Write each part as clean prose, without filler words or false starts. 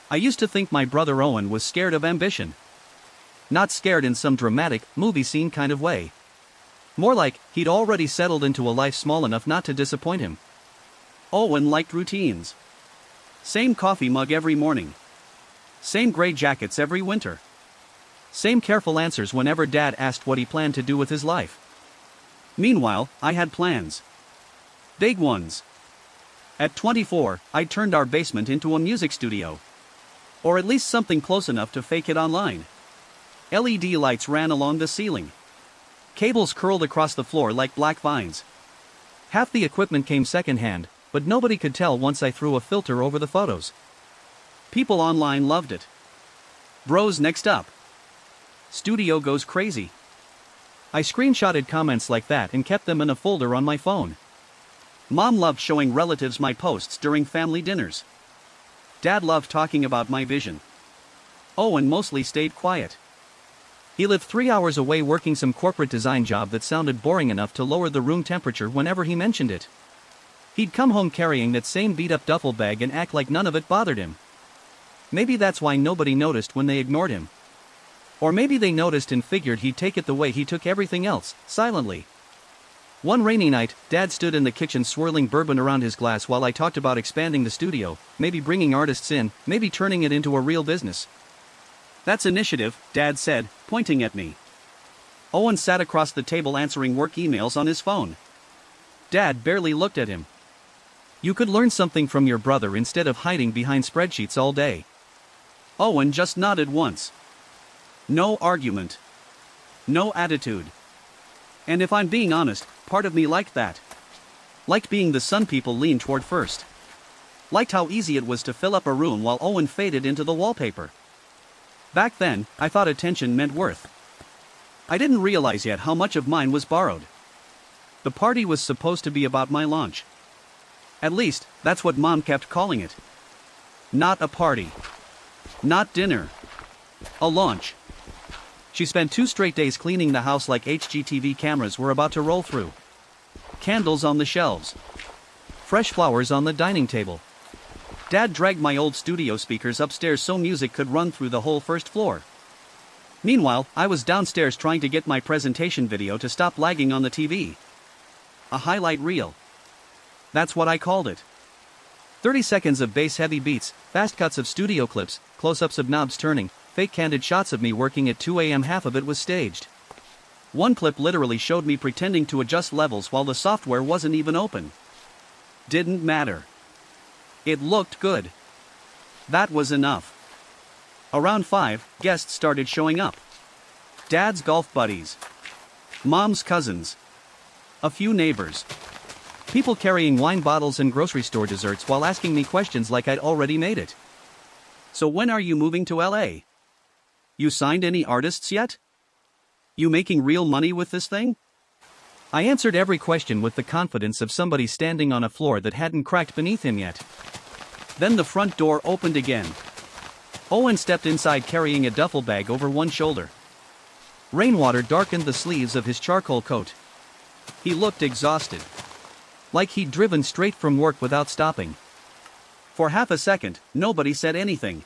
I used to think my brother Owen was scared of ambition. Not scared in some dramatic, movie scene kind of way. More like, he'd already settled into a life small enough not to disappoint him. Owen liked routines. Same coffee mug every morning. Same gray jackets every winter. Same careful answers whenever Dad asked what he planned to do with his life. Meanwhile, I had plans. Big ones. At 24, I turned our basement into a music studio. Or at least something close enough to fake it online. LED lights ran along the ceiling. Cables curled across the floor like black vines. Half the equipment came secondhand, but nobody could tell once I threw a filter over the photos. People online loved it. Bros next up. Studio goes crazy. I screenshotted comments like that and kept them in a folder on my phone. Mom loved showing relatives my posts during family dinners. Dad loved talking about my vision. Owen mostly stayed quiet. He lived 3 hours away working some corporate design job that sounded boring enough to lower the room temperature whenever he mentioned it. He'd come home carrying that same beat-up duffel bag and act like none of it bothered him. Maybe that's why nobody noticed when they ignored him. Or maybe they noticed and figured he'd take it the way he took everything else, silently. One rainy night, Dad stood in the kitchen swirling bourbon around his glass while I talked about expanding the studio, maybe bringing artists in, maybe turning it into a real business. "That's initiative," Dad said, pointing at me. Owen sat across the table answering work emails on his phone. Dad barely looked at him. "You could learn something from your brother instead of hiding behind spreadsheets all day." Owen just nodded once. No argument. No attitude. And if I'm being honest, part of me liked that. Liked being the son people leaned toward first. Liked how easy it was to fill up a room while Owen faded into the wallpaper. Back then, I thought attention meant worth. I didn't realize yet how much of mine was borrowed. The party was supposed to be about my launch. At least, that's what Mom kept calling it. Not a party. Not dinner. A launch. She spent 2 straight days cleaning the house like HGTV cameras were about to roll through. Candles on the shelves. Fresh flowers on the dining table. Dad dragged my old studio speakers upstairs so music could run through the whole first floor. Meanwhile, I was downstairs trying to get my presentation video to stop lagging on the TV. A highlight reel. That's what I called it. 30 seconds of bass-heavy beats, fast cuts of studio clips, close-ups of knobs turning, fake candid shots of me working at 2 a.m. Half of it was staged. One clip literally showed me pretending to adjust levels while the software wasn't even open. Didn't matter. It looked good. That was enough. Around 5, guests started showing up. Dad's golf buddies. Mom's cousins. A few neighbors. People carrying wine bottles and grocery store desserts while asking me questions like I'd already made it. "So when are you moving to LA? You signed any artists yet? You making real money with this thing?" I answered every question with the confidence of somebody standing on a floor that hadn't cracked beneath him yet. Then the front door opened again. Owen stepped inside carrying a duffel bag over one shoulder. Rainwater darkened the sleeves of his charcoal coat. He looked exhausted. Like he'd driven straight from work without stopping. For half a second, nobody said anything.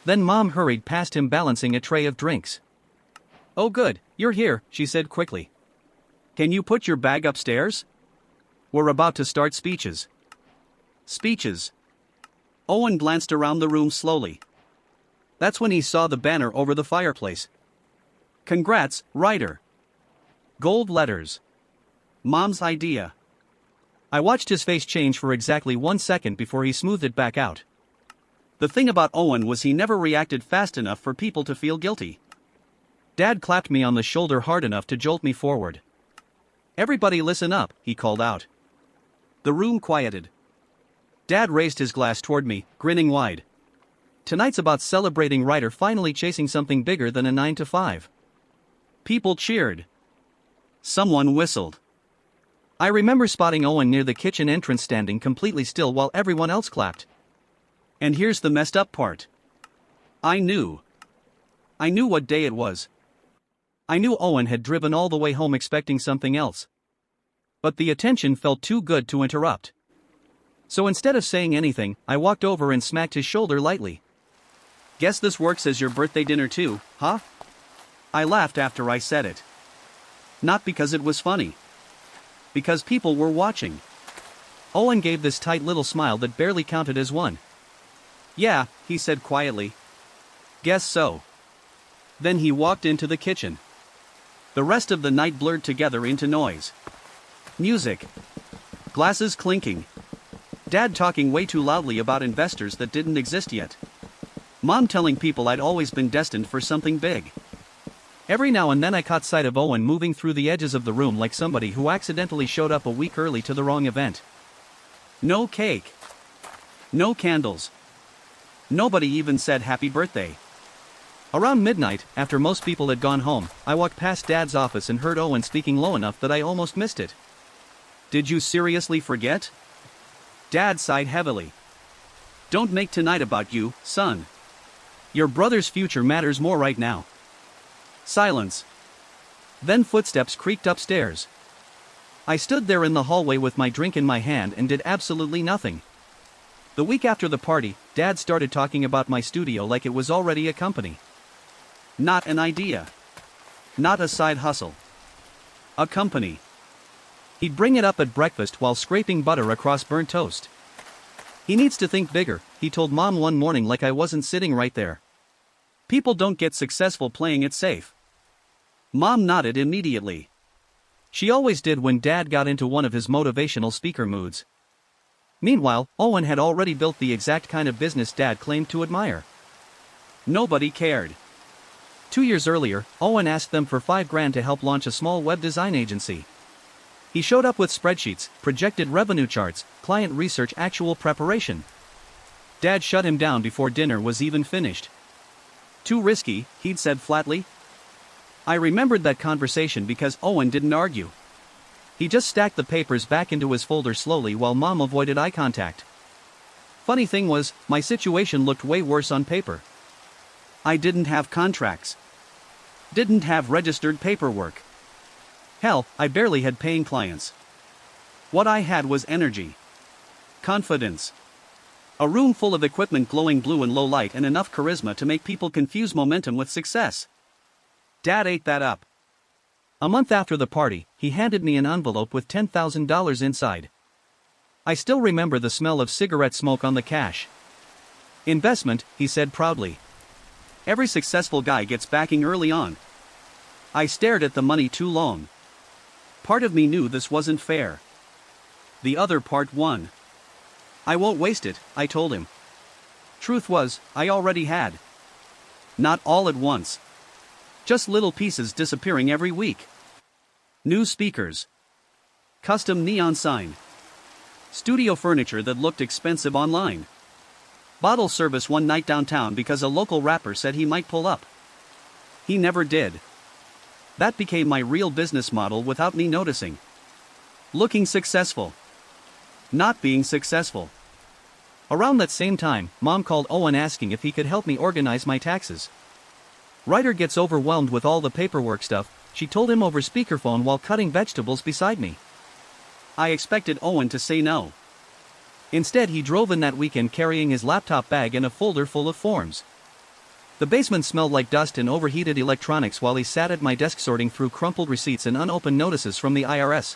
Then Mom hurried past him balancing a tray of drinks. "Oh good, you're here," she said quickly. "Can you put your bag upstairs? We're about to start speeches." Speeches. Owen glanced around the room slowly. That's when he saw the banner over the fireplace. "Congrats, writer." Gold letters. Mom's idea. I watched his face change for exactly 1 second before he smoothed it back out. The thing about Owen was he never reacted fast enough for people to feel guilty. Dad clapped me on the shoulder hard enough to jolt me forward. "Everybody listen up," he called out. The room quieted. Dad raised his glass toward me, grinning wide. Tonight's about celebrating writer finally chasing something bigger than a 9 to 5. People cheered. Someone whistled. I remember spotting Owen near the kitchen entrance standing completely still while everyone else clapped. And here's the messed up part. I knew. I knew what day it was. I knew Owen had driven all the way home expecting something else. But the attention felt too good to interrupt. So instead of saying anything, I walked over and smacked his shoulder lightly. Guess this works as your birthday dinner too, huh? I laughed after I said it. Not because it was funny. Because people were watching. Owen gave this tight little smile that barely counted as one. Yeah, he said quietly. Guess so. Then he walked into the kitchen. The rest of the night blurred together into noise. Music. Glasses clinking. Dad talking way too loudly about investors that didn't exist yet. Mom telling people I'd always been destined for something big. Every now and then I caught sight of Owen moving through the edges of the room like somebody who accidentally showed up a week early to the wrong event. No cake. No candles. Nobody even said happy birthday. Around midnight, after most people had gone home, I walked past Dad's office and heard Owen speaking low enough that I almost missed it. Did you seriously forget? Dad sighed heavily. Don't make tonight about you, son. Your brother's future matters more right now. Silence. Then footsteps creaked upstairs. I stood there in the hallway with my drink in my hand and did absolutely nothing. The week after the party, Dad started talking about my studio like it was already a company. Not an idea. Not a side hustle. A company. He'd bring it up at breakfast while scraping butter across burnt toast. He needs to think bigger, he told Mom one morning like I wasn't sitting right there. People don't get successful playing it safe. Mom nodded immediately. She always did when Dad got into one of his motivational speaker moods. Meanwhile, Owen had already built the exact kind of business Dad claimed to admire. Nobody cared. 2 years earlier, Owen asked them for $5,000 to help launch a small web design agency. He showed up with spreadsheets, projected revenue charts, client research, actual preparation. Dad shut him down before dinner was even finished. Too risky, he'd said flatly. I remembered that conversation because Owen didn't argue. He just stacked the papers back into his folder slowly while Mom avoided eye contact. Funny thing was, my situation looked way worse on paper. I didn't have contracts. Didn't have registered paperwork. Hell, I barely had paying clients. What I had was energy. Confidence. A room full of equipment glowing blue in low light and enough charisma to make people confuse momentum with success. Dad ate that up. A month after the party, he handed me an envelope with $10,000 inside. I still remember the smell of cigarette smoke on the cash. Investment, he said proudly. Every successful guy gets backing early on. I stared at the money too long. Part of me knew this wasn't fair. The other part won. I won't waste it, I told him. Truth was, I already had. Not all at once. Just little pieces disappearing every week. New speakers. Custom neon sign. Studio furniture that looked expensive online. Bottle service one night downtown because a local rapper said he might pull up. He never did. That became my real business model without me noticing. Looking successful. Not being successful. Around that same time, Mom called Owen asking if he could help me organize my taxes. Ryder gets overwhelmed with all the paperwork stuff, she told him over speakerphone while cutting vegetables beside me. I expected Owen to say no. Instead, he drove in that weekend carrying his laptop bag and a folder full of forms. The basement smelled like dust and overheated electronics while he sat at my desk sorting through crumpled receipts and unopened notices from the IRS.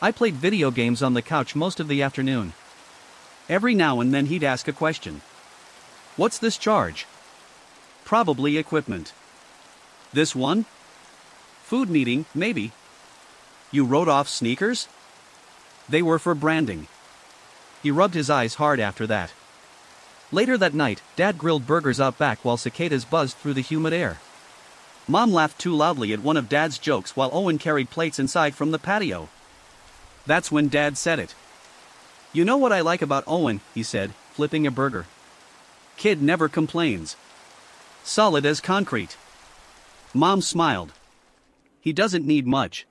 I played video games on the couch most of the afternoon. Every now and then he'd ask a question. What's this charge? Probably equipment. This one? Food meeting, maybe. You wrote off sneakers? They were for branding. He rubbed his eyes hard after that. Later that night, Dad grilled burgers out back while cicadas buzzed through the humid air. Mom laughed too loudly at one of Dad's jokes while Owen carried plates inside from the patio. That's when Dad said it. You know what I like about Owen, he said, flipping a burger. Kid never complains. Solid as concrete. Mom smiled. He doesn't need much.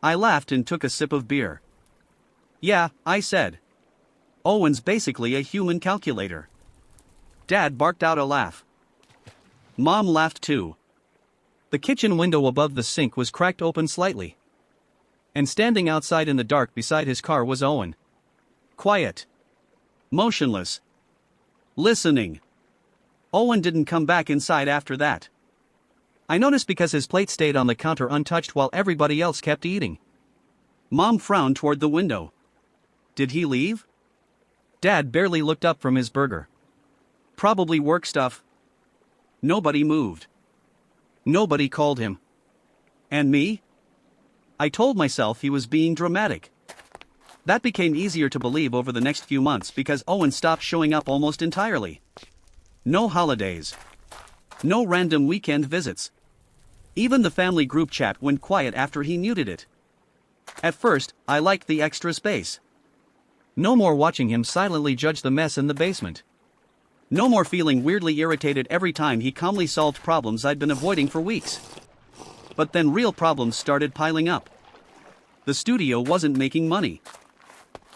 I laughed and took a sip of beer. Yeah, I said. Owen's basically a human calculator. Dad barked out a laugh. Mom laughed too. The kitchen window above the sink was cracked open slightly. And standing outside in the dark beside his car was Owen. Quiet. Motionless. Listening. Owen didn't come back inside after that. I noticed because his plate stayed on the counter untouched while everybody else kept eating. Mom frowned toward the window. Did he leave? Dad barely looked up from his burger. Probably work stuff. Nobody moved. Nobody called him. And me? I told myself he was being dramatic. That became easier to believe over the next few months because Owen stopped showing up almost entirely. No holidays. No random weekend visits. Even the family group chat went quiet after he muted it. At first, I liked the extra space. No more watching him silently judge the mess in the basement. No more feeling weirdly irritated every time he calmly solved problems I'd been avoiding for weeks. But then real problems started piling up. The studio wasn't making money.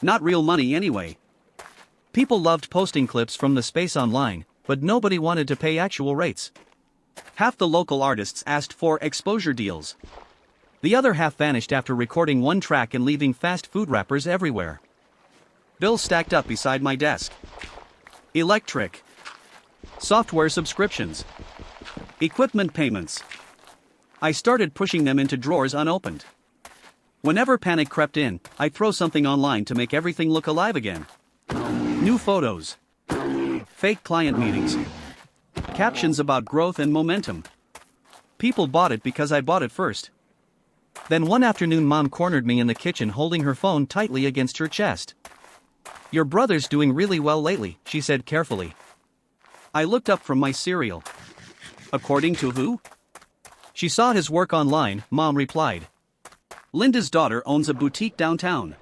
Not real money anyway. People loved posting clips from the space online, but nobody wanted to pay actual rates. Half the local artists asked for exposure deals. The other half vanished after recording one track and leaving fast food wrappers everywhere. Bills stacked up beside my desk. Electric. Software subscriptions. Equipment payments. I started pushing them into drawers unopened. Whenever panic crept in, I'd throw something online to make everything look alive again. New photos. Fake client meetings. Captions about growth and momentum. People bought it because I bought it first. Then one afternoon Mom cornered me in the kitchen holding her phone tightly against her chest. "Your brother's doing really well lately," she said carefully. I looked up from my cereal. "According to who?" "She saw his work online," Mom replied. "Linda's daughter owns a boutique downtown.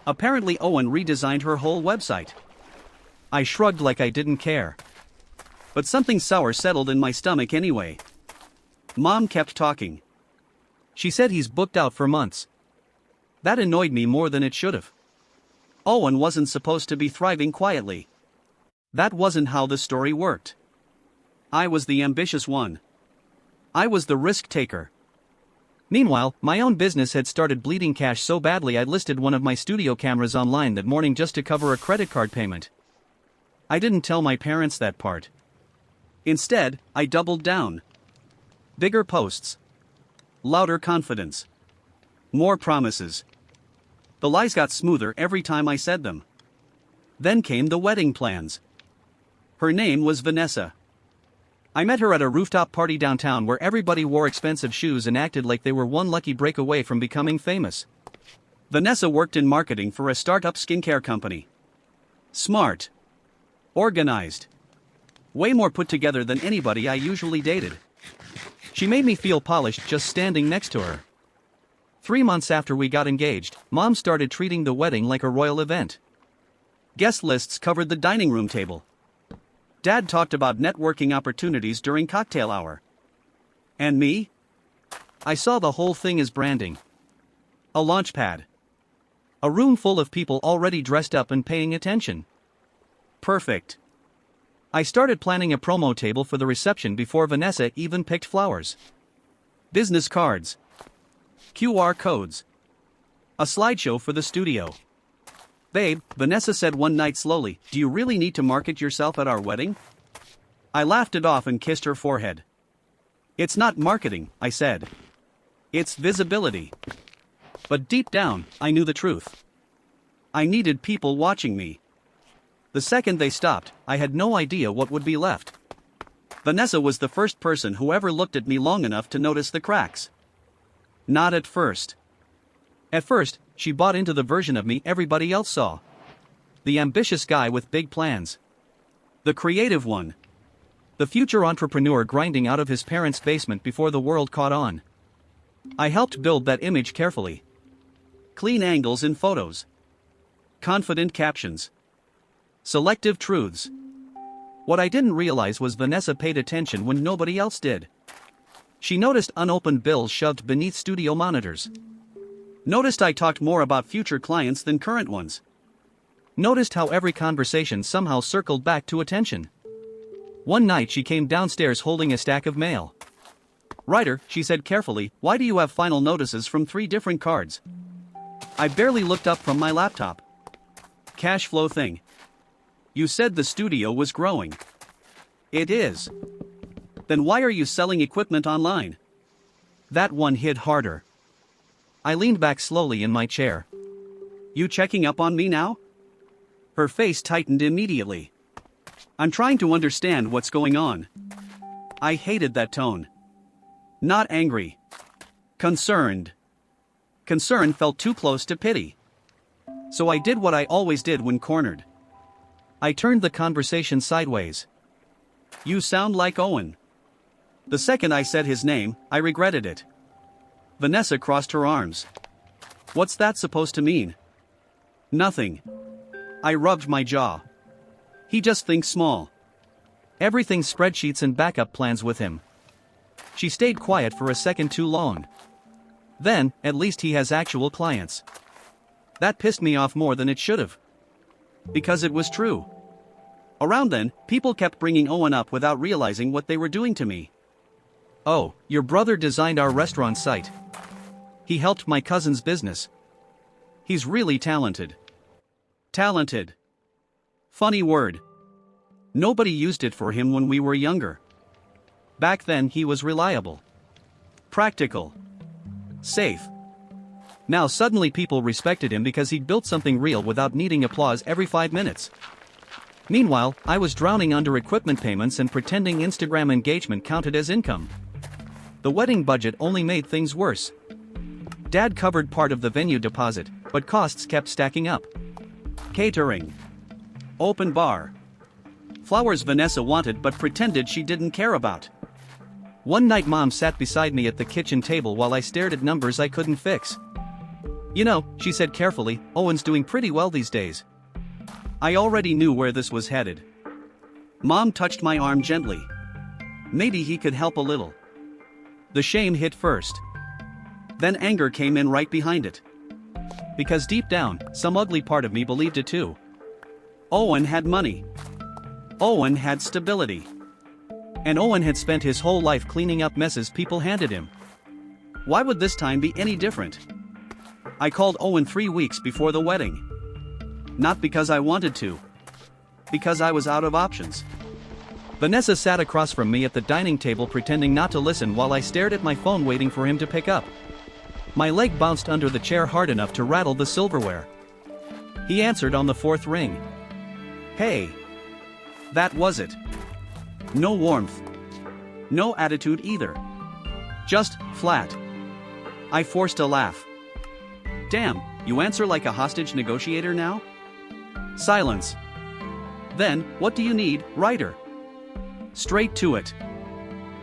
Apparently Owen redesigned her whole website." I shrugged like I didn't care. But something sour settled in my stomach anyway. Mom kept talking. She said he's booked out for months. That annoyed me more than it should have. Owen wasn't supposed to be thriving quietly. That wasn't how the story worked. I was the ambitious one. I was the risk taker. Meanwhile, my own business had started bleeding cash so badly I'd listed one of my studio cameras online that morning just to cover a credit card payment. I didn't tell my parents that part. Instead, I doubled down. Bigger posts. Louder confidence. More promises. The lies got smoother every time I said them. Then came the wedding plans. Her name was Vanessa. I met her at a rooftop party downtown where everybody wore expensive shoes and acted like they were one lucky break away from becoming famous. Vanessa worked in marketing for a startup skincare company. Smart. Organized. Way more put together than anybody I usually dated. She made me feel polished just standing next to her. 3 months after we got engaged, Mom started treating the wedding like a royal event. Guest lists covered the dining room table. Dad talked about networking opportunities during cocktail hour. And me? I saw the whole thing as branding. A launch pad. A room full of people already dressed up and paying attention. Perfect. I started planning a promo table for the reception before Vanessa even picked flowers. Business cards. QR codes. A slideshow for the studio. "Babe," Vanessa said one night slowly, "do you really need to market yourself at our wedding?" I laughed it off and kissed her forehead. "It's not marketing," I said. "It's visibility." But deep down, I knew the truth. I needed people watching me. The second they stopped, I had no idea what would be left. Vanessa was the first person who ever looked at me long enough to notice the cracks. Not at first. At first, she bought into the version of me everybody else saw. The ambitious guy with big plans. The creative one. The future entrepreneur grinding out of his parents' basement before the world caught on. I helped build that image carefully. Clean angles in photos. Confident captions. Selective truths. What I didn't realize was Vanessa paid attention when nobody else did. She noticed unopened bills shoved beneath studio monitors. Noticed I talked more about future clients than current ones. Noticed how every conversation somehow circled back to attention. One night she came downstairs holding a stack of mail. "Writer," she said carefully, "why do you have final notices from 3 different cards?" I barely looked up from my laptop. "Cash flow thing. You said the studio was growing." It is. Then why are you selling equipment online? That one hit harder. I leaned back slowly in my chair. You checking up on me now? Her face tightened immediately. I'm trying to understand what's going on. I hated that tone. Not angry. Concerned. Concern felt too close to pity. So I did what I always did when cornered. I turned the conversation sideways. You sound like Owen. The second I said his name, I regretted it. Vanessa crossed her arms. What's that supposed to mean? Nothing. I rubbed my jaw. He just thinks small. Everything's spreadsheets and backup plans with him. She stayed quiet for a second too long. Then, at least he has actual clients. That pissed me off more than it should have. Because it was true. Around then, people kept bringing Owen up without realizing what they were doing to me. Oh, your brother designed our restaurant site. He helped my cousin's business. He's really talented. Talented. Funny word. Nobody used it for him when we were younger. Back then he was reliable. Practical. Safe. Now suddenly people respected him because he'd built something real without needing applause every 5 minutes. Meanwhile, I was drowning under equipment payments and pretending Instagram engagement counted as income. The wedding budget only made things worse. Dad covered part of the venue deposit, but costs kept stacking up. Catering. Open bar. Flowers Vanessa wanted but pretended she didn't care about. One night Mom sat beside me at the kitchen table while I stared at numbers I couldn't fix. You know, she said carefully, Owen's doing pretty well these days. I already knew where this was headed. Mom touched my arm gently. Maybe he could help a little. The shame hit first. Then anger came in right behind it. Because deep down, some ugly part of me believed it too. Owen had money. Owen had stability. And Owen had spent his whole life cleaning up messes people handed him. Why would this time be any different? I called Owen 3 weeks before the wedding. Not because I wanted to. Because I was out of options. Vanessa sat across from me at the dining table pretending not to listen while I stared at my phone waiting for him to pick up. My leg bounced under the chair hard enough to rattle the silverware. He answered on the 4th ring. Hey. That was it. No warmth. No attitude either. Just flat. I forced a laugh. Damn, you answer like a hostage negotiator now? Silence. Then, what do you need, writer? Straight to it.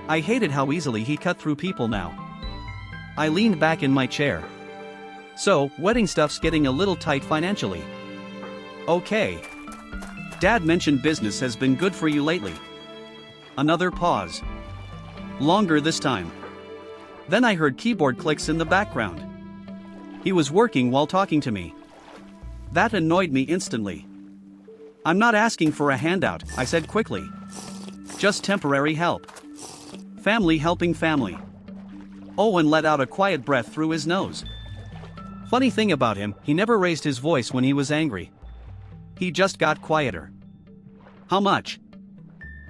I hated how easily he cut through people now. I leaned back in my chair. So, wedding stuff's getting a little tight financially. Okay. Dad mentioned business has been good for you lately. Another pause. Longer this time. Then I heard keyboard clicks in the background. He was working while talking to me. That annoyed me instantly. I'm not asking for a handout, I said quickly. Just temporary help. Family helping family. Owen let out a quiet breath through his nose. Funny thing about him, he never raised his voice when he was angry. He just got quieter. How much?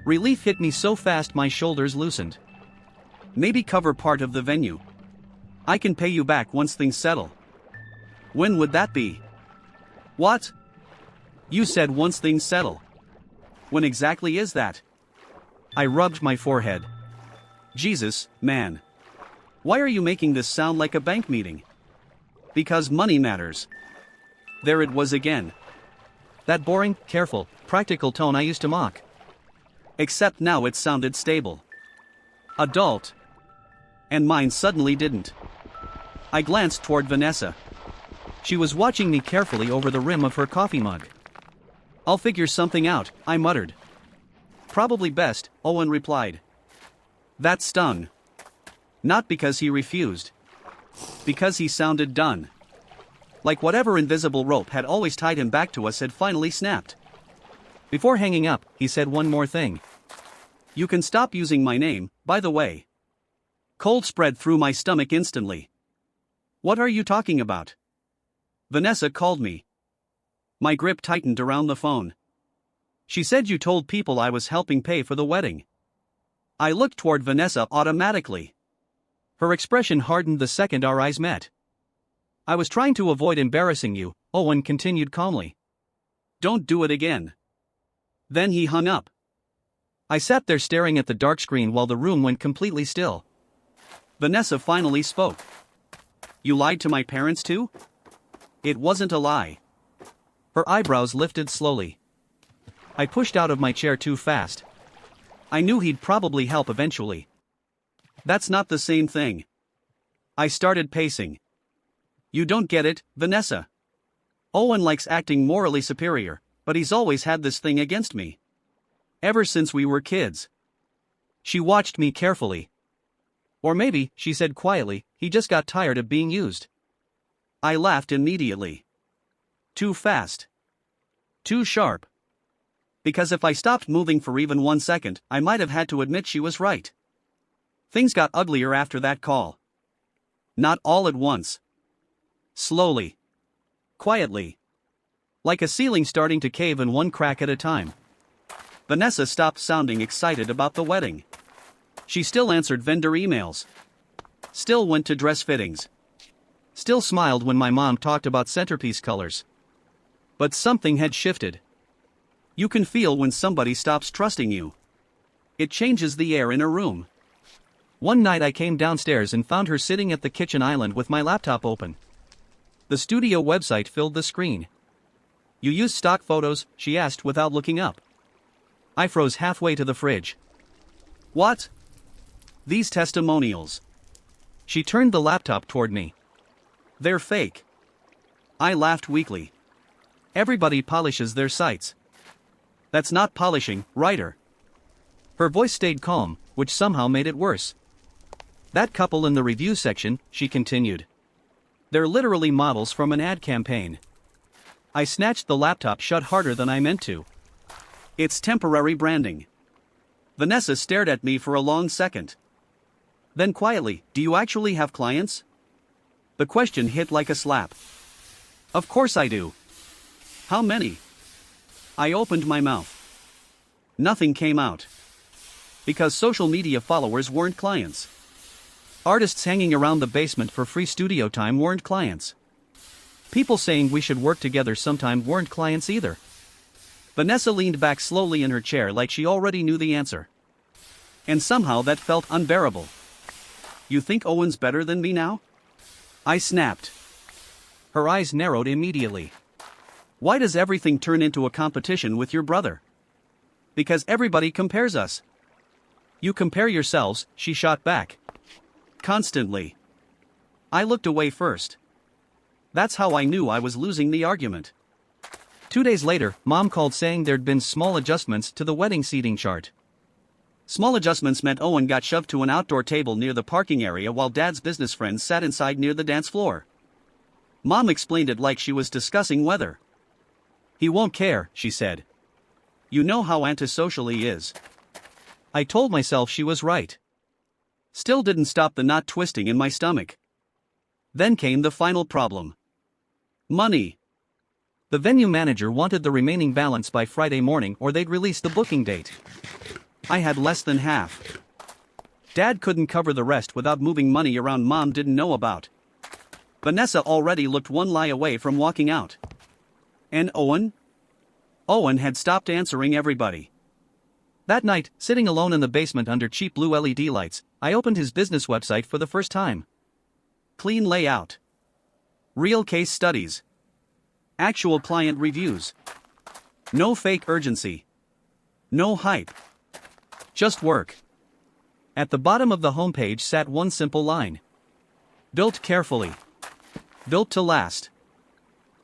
Relief hit me so fast my shoulders loosened. Maybe cover part of the venue. I can pay you back once things settle. When would that be? What? You said once things settle. When exactly is that? I rubbed my forehead. Jesus, man. Why are you making this sound like a bank meeting? Because money matters. There it was again. That boring, careful, practical tone I used to mock. Except now it sounded stable. Adult. And mine suddenly didn't. I glanced toward Vanessa. She was watching me carefully over the rim of her coffee mug. I'll figure something out, I muttered. Probably best, Owen replied. That stung. Not because he refused. Because he sounded done. Like whatever invisible rope had always tied him back to us had finally snapped. Before hanging up, he said one more thing. You can stop using my name, by the way. Cold spread through my stomach instantly. What are you talking about? Vanessa called me. My grip tightened around the phone. She said you told people I was helping pay for the wedding. I looked toward Vanessa automatically. Her expression hardened the second our eyes met. I was trying to avoid embarrassing you, Owen continued calmly. Don't do it again. Then he hung up. I sat there staring at the dark screen while the room went completely still. Vanessa finally spoke. You lied to my parents too? It wasn't a lie. Her eyebrows lifted slowly. I pushed out of my chair too fast. I knew he'd probably help eventually. That's not the same thing. I started pacing. You don't get it, Vanessa. Owen likes acting morally superior, but he's always had this thing against me. Ever since we were kids. She watched me carefully. Or maybe, she said quietly, he just got tired of being used. I laughed immediately. Too fast. Too sharp. Because if I stopped moving for even 1 second, I might have had to admit she was right. Things got uglier after that call. Not all at once. Slowly. Quietly. Like a ceiling starting to cave in one crack at a time. Vanessa stopped sounding excited about the wedding. She still answered vendor emails. Still went to dress fittings. Still smiled when my mom talked about centerpiece colors. But something had shifted. You can feel when somebody stops trusting you. It changes the air in a room. One night I came downstairs and found her sitting at the kitchen island with my laptop open. The studio website filled the screen. You use stock photos? She asked without looking up. I froze halfway to the fridge. What? These testimonials. She turned the laptop toward me. They're fake. I laughed weakly. Everybody polishes their sites. That's not polishing, writer. Her voice stayed calm, which somehow made it worse. That couple in the review section, she continued. They're literally models from an ad campaign. I snatched the laptop shut harder than I meant to. It's temporary branding. Vanessa stared at me for a long second. Then quietly, do you actually have clients? The question hit like a slap. Of course I do. How many? I opened my mouth. Nothing came out. Because social media followers weren't clients. Artists hanging around the basement for free studio time weren't clients. People saying we should work together sometime weren't clients either. Vanessa leaned back slowly in her chair like she already knew the answer. And somehow that felt unbearable. You think Owen's better than me now? I snapped. Her eyes narrowed immediately. Why does everything turn into a competition with your brother? Because everybody compares us. You compare yourselves, she shot back. Constantly. I looked away first. That's how I knew I was losing the argument. 2 days later, Mom called saying there'd been small adjustments to the wedding seating chart. Small adjustments meant Owen got shoved to an outdoor table near the parking area while Dad's business friends sat inside near the dance floor. Mom explained it like she was discussing weather. He won't care, she said. You know how antisocial he is. I told myself she was right. Still didn't stop the knot twisting in my stomach. Then came the final problem. Money. The venue manager wanted the remaining balance by Friday morning or they'd release the booking date. I had less than half. Dad couldn't cover the rest without moving money around Mom didn't know about. Vanessa already looked one lie away from walking out. And Owen? Owen had stopped answering everybody. That night, sitting alone in the basement under cheap blue LED lights, I opened his business website for the first time. Clean layout. Real case studies. Actual client reviews. No fake urgency. No hype. Just work. At the bottom of the homepage sat one simple line. Built carefully. Built to last.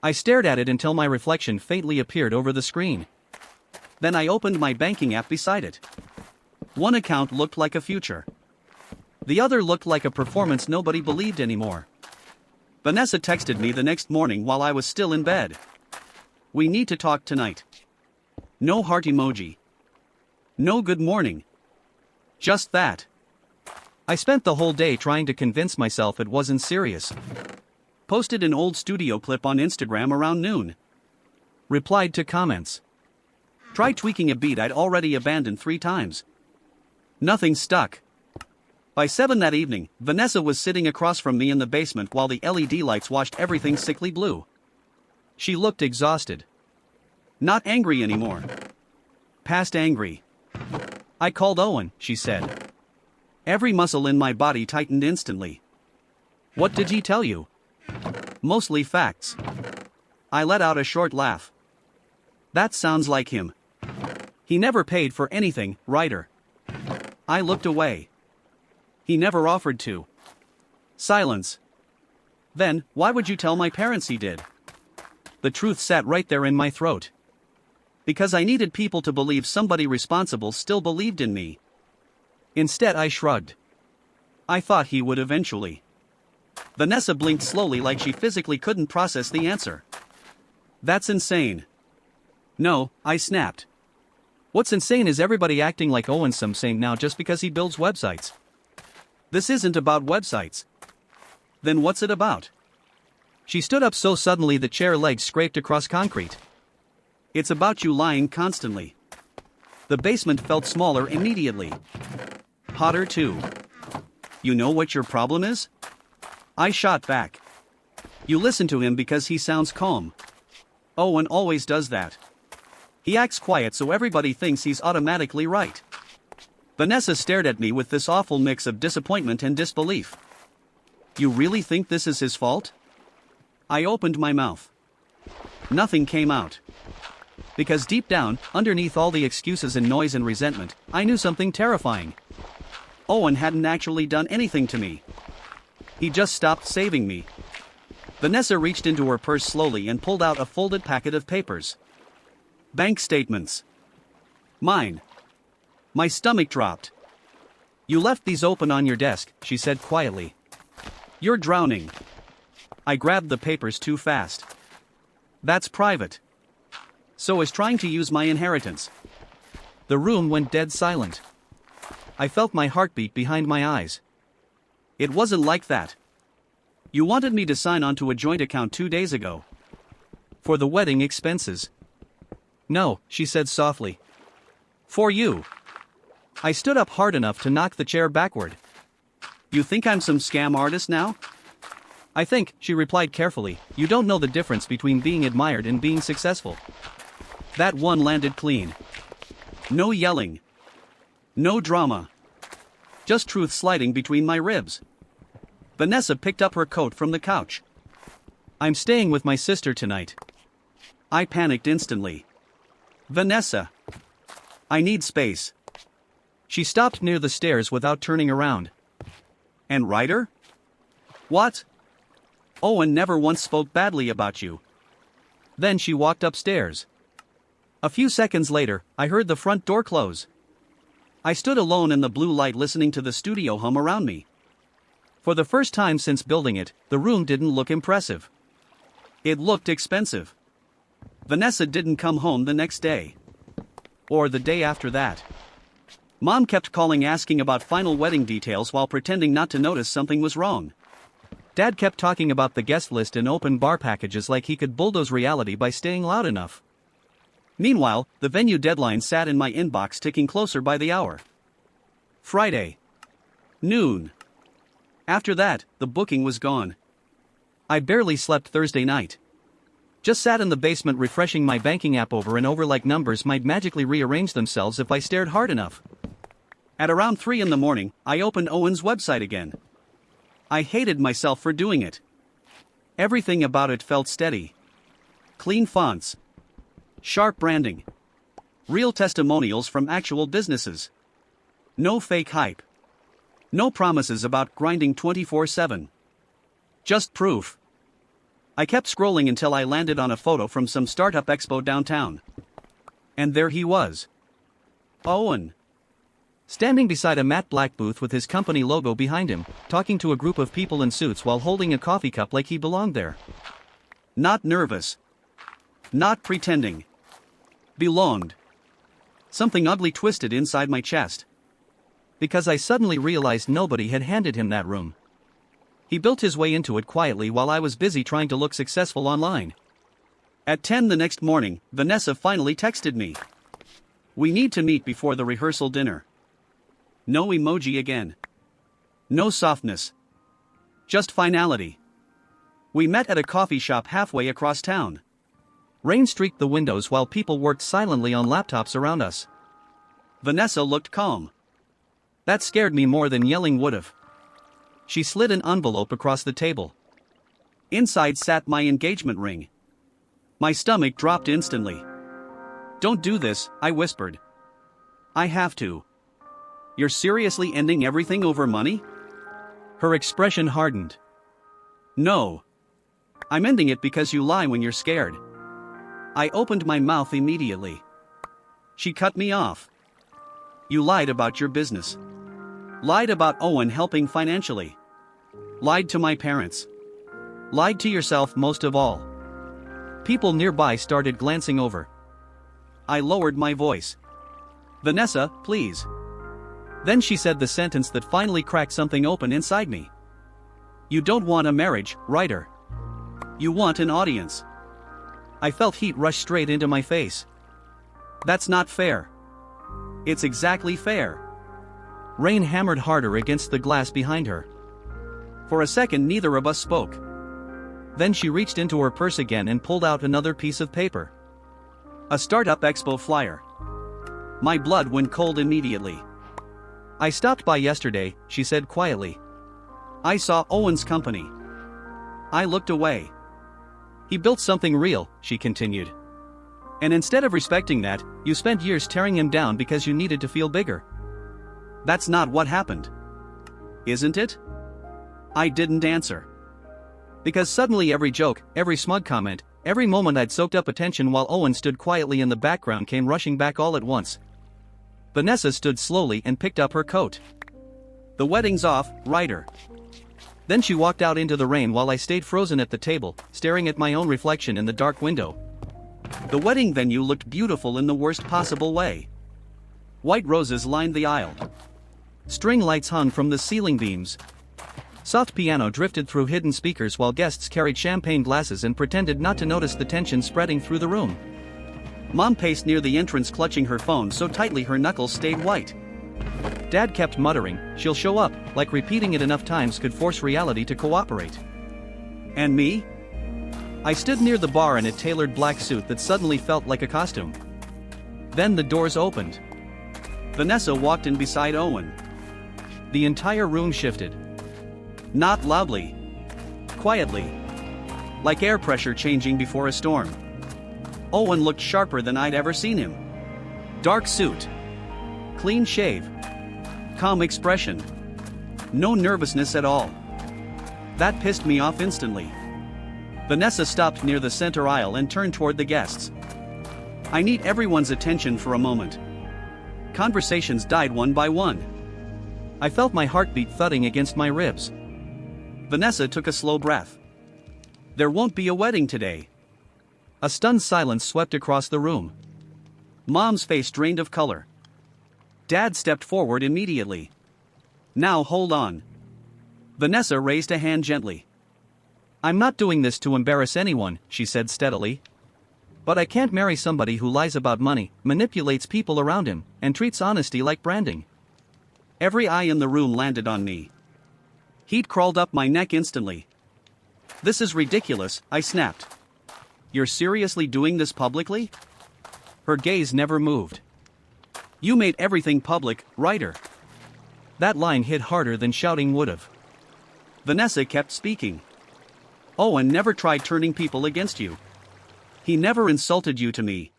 I stared at it until my reflection faintly appeared over the screen. Then I opened my banking app beside it. One account looked like a future. The other looked like a performance nobody believed anymore. Vanessa texted me the next morning while I was still in bed. We need to talk tonight. No heart emoji. No good morning. Just that. I spent the whole day trying to convince myself it wasn't serious. Posted an old studio clip on Instagram around noon. Replied to comments. Try tweaking a beat I'd already abandoned 3 times. Nothing stuck. By 7 that evening, Vanessa was sitting across from me in the basement while the LED lights washed everything sickly blue. She looked exhausted. Not angry anymore. Past angry. I called Owen, she said. Every muscle in my body tightened instantly. What did he tell you? Mostly facts. I let out a short laugh. That sounds like him. He never paid for anything, writer. I looked away. He never offered to. Silence. Then, why would you tell my parents he did? The truth sat right there in my throat. Because I needed people to believe somebody responsible still believed in me. Instead, I shrugged. I thought he would eventually. Vanessa blinked slowly like she physically couldn't process the answer. That's insane. No, I snapped. What's insane is everybody acting like Owen's some saint now just because he builds websites. This isn't about websites. Then what's it about? She stood up so suddenly the chair legs scraped across concrete. It's about you lying constantly. The basement felt smaller immediately. Hotter too. You know what your problem is? I shot back. You listen to him because he sounds calm. Owen always does that. He acts quiet so everybody thinks he's automatically right. Vanessa stared at me with this awful mix of disappointment and disbelief. You really think this is his fault? I opened my mouth. Nothing came out. Because deep down, underneath all the excuses and noise and resentment, I knew something terrifying. Owen hadn't actually done anything to me. He just stopped saving me. Vanessa reached into her purse slowly and pulled out a folded packet of papers. Bank statements. Mine. My stomach dropped. You left these open on your desk, she said quietly. You're drowning. I grabbed the papers too fast. That's private. So is trying to use my inheritance. The room went dead silent. I felt my heartbeat behind my eyes. It wasn't like that. You wanted me to sign on to a joint account 2 days ago. For the wedding expenses. No, she said softly. For you. I stood up hard enough to knock the chair backward. You think I'm some scam artist now? I think, she replied carefully, you don't know the difference between being admired and being successful. That one landed clean. No yelling. No drama. Just truth sliding between my ribs. Vanessa picked up her coat from the couch. I'm staying with my sister tonight. I panicked instantly. Vanessa. I need space. She stopped near the stairs without turning around. And Ryder? What? Owen never once spoke badly about you. Then she walked upstairs. A few seconds later, I heard the front door close. I stood alone in the blue light listening to the studio hum around me. For the first time since building it, the room didn't look impressive. It looked expensive. Vanessa didn't come home the next day. Or the day after that. Mom kept calling asking about final wedding details while pretending not to notice something was wrong. Dad kept talking about the guest list and open bar packages like he could bulldoze reality by staying loud enough. Meanwhile, the venue deadline sat in my inbox ticking closer by the hour. Friday. Noon. After that, the booking was gone. I barely slept Thursday night. Just sat in the basement refreshing my banking app over and over like numbers might magically rearrange themselves if I stared hard enough. At around 3 in the morning, I opened Owen's website again. I hated myself for doing it. Everything about it felt steady. Clean fonts. Sharp branding. Real testimonials from actual businesses. No fake hype. No promises about grinding 24/7. Just proof. I kept scrolling until I landed on a photo from some startup expo downtown. And there he was. Owen. Standing beside a matte black booth with his company logo behind him, talking to a group of people in suits while holding a coffee cup like he belonged there. Not nervous. Not pretending. Belonged. Something ugly twisted inside my chest. Because I suddenly realized nobody had handed him that room. He built his way into it quietly while I was busy trying to look successful online. At 10 the next morning, Vanessa finally texted me. We need to meet before the rehearsal dinner. No emoji again. No softness. Just finality. We met at a coffee shop halfway across town. Rain streaked the windows while people worked silently on laptops around us. Vanessa looked calm. That scared me more than yelling would've. She slid an envelope across the table. Inside sat my engagement ring. My stomach dropped instantly. "Don't do this," I whispered. "I have to." "You're seriously ending everything over money?" Her expression hardened. "No. I'm ending it because you lie when you're scared." I opened my mouth immediately. She cut me off. "You lied about your business. Lied about Owen helping financially. Lied to my parents. Lied to yourself most of all." People nearby started glancing over. I lowered my voice. "Vanessa, please." Then she said the sentence that finally cracked something open inside me. "You don't want a marriage, writer. You want an audience." I felt heat rush straight into my face. "That's not fair." "It's exactly fair." Rain hammered harder against the glass behind her. For a second neither of us spoke. Then she reached into her purse again and pulled out another piece of paper. A startup expo flyer. My blood went cold immediately. "I stopped by yesterday," she said quietly. "I saw Owen's company." I looked away. "He built something real," she continued. "And instead of respecting that, you spent years tearing him down because you needed to feel bigger." "That's not what happened." "Isn't it?" I didn't answer. Because suddenly every joke, every smug comment, every moment I'd soaked up attention while Owen stood quietly in the background came rushing back all at once. Vanessa stood slowly and picked up her coat. "The wedding's off, writer." Then she walked out into the rain while I stayed frozen at the table, staring at my own reflection in the dark window. The wedding venue looked beautiful in the worst possible way. White roses lined the aisle. String lights hung from the ceiling beams. Soft piano drifted through hidden speakers while guests carried champagne glasses and pretended not to notice the tension spreading through the room. Mom paced near the entrance clutching her phone so tightly her knuckles stayed white. Dad kept muttering, "She'll show up," like repeating it enough times could force reality to cooperate. And me? I stood near the bar in a tailored black suit that suddenly felt like a costume. Then the doors opened. Vanessa walked in beside Owen. The entire room shifted. Not loudly. Quietly. Like air pressure changing before a storm. Owen looked sharper than I'd ever seen him. Dark suit. Clean shave. Calm expression. No nervousness at all. That pissed me off instantly. Vanessa stopped near the center aisle and turned toward the guests. I need everyone's attention for a moment. Conversations died one by one. I felt my heartbeat thudding against my ribs. Vanessa took a slow breath. "There won't be a wedding today." A stunned silence swept across the room. Mom's face drained of color. Dad stepped forward immediately. "Now hold on." Vanessa raised a hand gently. "I'm not doing this to embarrass anyone," she said steadily. "But I can't marry somebody who lies about money, manipulates people around him, and treats honesty like branding." Every eye in the room landed on me. Heat crawled up my neck instantly. "This is ridiculous," I snapped. "You're seriously doing this publicly?" Her gaze never moved. "You made everything public, writer." That line hit harder than shouting would've. Vanessa kept speaking. "Owen never tried turning people against you. He never insulted you to me.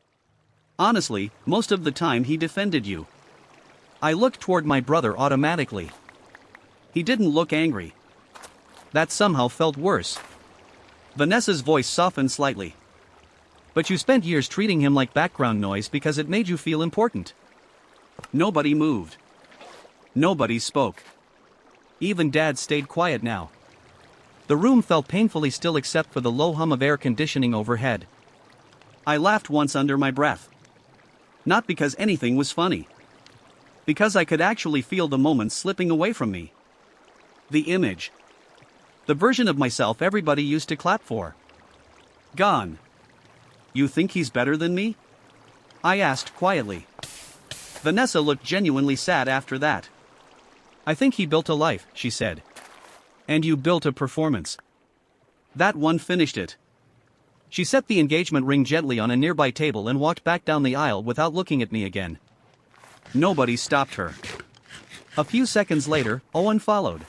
Honestly, most of the time he defended you." I looked toward my brother automatically. He didn't look angry. That somehow felt worse. Vanessa's voice softened slightly. "But you spent years treating him like background noise because it made you feel important." Nobody moved. Nobody spoke. Even Dad stayed quiet now. The room felt painfully still except for the low hum of air conditioning overhead. I laughed once under my breath. Not because anything was funny. Because I could actually feel the moment slipping away from me. The image. The version of myself everybody used to clap for. Gone. "You think he's better than me?" I asked quietly. Vanessa looked genuinely sad after that. I think he built a life, she said. And you built a performance. That one finished it. She set the engagement ring gently on a nearby table and walked back down the aisle without looking at me again. Nobody stopped her. A few seconds later, Owen followed.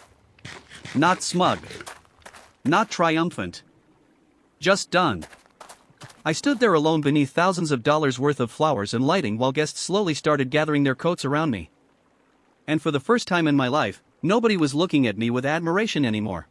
Not smug. Not triumphant. Just done. I stood there alone beneath thousands of dollars worth of flowers and lighting while guests slowly started gathering their coats around me. And for the first time in my life, nobody was looking at me with admiration anymore.